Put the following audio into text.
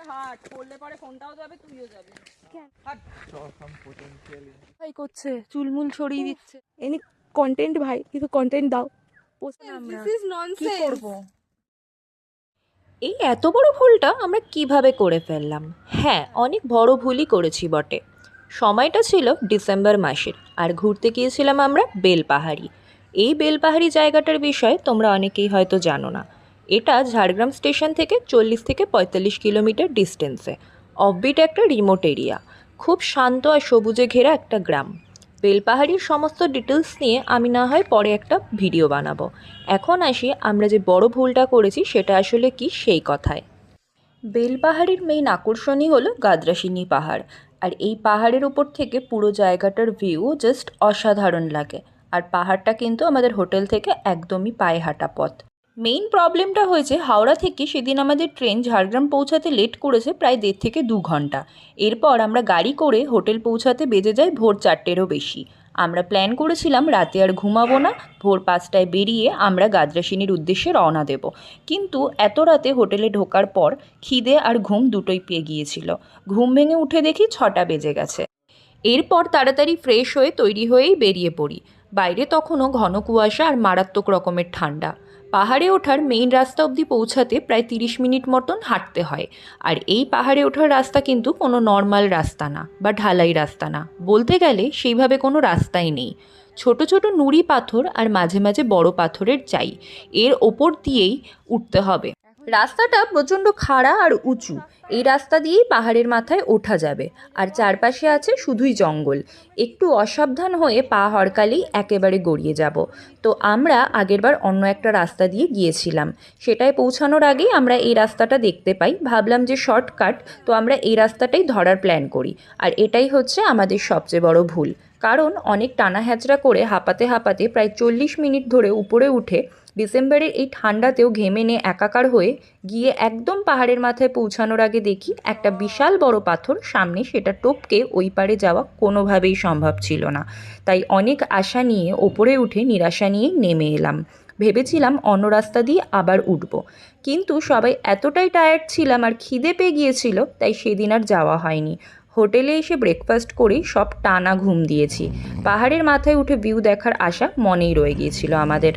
হাট পড়লে পরে ফোনটাও যাবে, তুইও যাবি। হাট ভাই করছে, চুলমুল ছড়িয়ে দিচ্ছে। এনি কন্টেন্ট ভাই, কিছু কন্টেন্ট দাও। This is nonsense. এই এত বড় ভুলটা আমরা কিভাবে করে ফেললাম? হ্যাঁ, অনেক বড় ভুলই করেছি বটে। সময়টা ছিল ডিসেম্বর মাসের, আর ঘুরতে গিয়েছিলাম আমরা বেলপাহাড়ি। এই বেলপাহাড়ি জায়গাটার বিষয়ে তোমরা অনেকেই হয়তো জানো না। এটা ঝাড়গ্রাম স্টেশন থেকে 40 থেকে 45 কিলোমিটার ডিস্টেন্সে। অফবিট একটা রিমোট এরিয়া, খুব শান্ত আর সবুজে ঘেরা একটা গ্রাম। বেলপাহাড়ির সমস্ত ডিটেলস নিয়ে আমি না হয় পরে একটা ভিডিও বানাবো। এখন আসি আমরা যে বড় ভুলটা করেছি সেটা আসলে কি সেই কথায়। বেলপাহাড়ির মেইন আকর্ষণই হলো গাদ্রাসিনী পাহাড়। আর এই পাহাড়ের ওপর থেকে পুরো জায়গাটার ভিউ জাস্ট অসাধারণ লাগে। আর পাহাড়টা কিন্তু আমাদের হোটেল থেকে একদমই পায়ে হাঁটা পথ। মেইন প্রবলেমটা হয়েছে হাওড়া থেকে সেদিন আমাদের ট্রেন ঝাড়গ্রাম পৌঁছাতে লেট করেছে প্রায় 1.5 থেকে 2 ঘন্টা। এরপর আমরা গাড়ি করে হোটেল পৌঁছাতে বেজে যায় ভোর 4টেরও বেশি। আমরা প্ল্যান করেছিলাম রাতে আর ঘুমাবো না, ভোর 5টায় বেরিয়ে আমরা গাদ্রাসিনীর উদ্দেশ্যে রওনা দেব। কিন্তু এত রাতে হোটেলে ঢোকার পর খিদে আর ঘুম দুটোই পেয়ে গিয়েছিল। ঘুম ভেঙে উঠে দেখি 6টা বেজে গেছে। এরপর তাড়াতাড়ি ফ্রেশ হয়ে তৈরি হয়েই বেরিয়ে পড়ি। বাইরে তখনও ঘন কুয়াশা আর মারাত্মক রকমের ঠান্ডা। পাহাড়ে ওঠার মেইন রাস্তা অবধি পৌঁছাতে প্রায় 30 মিনিট মতন হাঁটতে হয়। আর এই পাহাড়ে ওঠার রাস্তা কিন্তু কোনো নর্মাল রাস্তা না বা ঢালাই রাস্তা না, বলতে গেলে সেইভাবে কোনো রাস্তাই নেই। ছোট ছোট নুড়ি পাথর আর মাঝে মাঝে বড় পাথরের চাই, এর ওপর দিয়েই উঠতে হবে। রাস্তাটা প্রচণ্ড খাড়া আর উঁচু। এই রাস্তা দিয়েই পাহাড়ের মাথায় ওঠা যাবে, আর চারপাশে আছে শুধুই জঙ্গল। একটু অসাবধান হয়ে পা হড়কালেই একেবারে গড়িয়ে যাব। তো আমরা আগেরবার অন্য একটা রাস্তা দিয়ে গিয়েছিলাম, সেটায় পৌঁছানোর আগেই আমরা এই রাস্তাটা দেখতে পাই। ভাবলাম যে শর্টকাট, তো আমরা এই রাস্তাটাই ধরার প্ল্যান করি। আর এটাই হচ্ছে আমাদের সবচেয়ে বড় ভুল, কারণ অনেক টানা হ্যাচড়া করে হাঁপাতে হাঁপাতে প্রায় 40 মিনিট ধরে উপরে উঠে ডিসেম্বরের এই ঠান্ডাতেও ঘেমে নিয়ে একাকার হয়ে গিয়ে একদম পাহাড়ের মাথায় পৌঁছানোর আগে দেখি একটা বিশাল বড় পাথর সামনে, সেটা টপকে ওই পারে যাওয়া কোনোভাবেই সম্ভব ছিল না। তাই অনেক আশা নিয়ে ওপরে উঠে নিরাশা নিয়ে নেমে এলাম। ভেবেছিলাম অন্য রাস্তা দিয়ে আবার উঠব, কিন্তু সবাই এতটাই টায়ার্ড ছিলাম আর খিদে পেয়ে গিয়েছিল, তাই সেদিন আর যাওয়া হয়নি। হোটেলে এসে ব্রেকফাস্ট করেই সব টানা ঘুম দিয়েছি। পাহাড়ের মাথায় উঠে ভিউ দেখার আশা মনেই রয়ে গিয়েছিল আমাদের।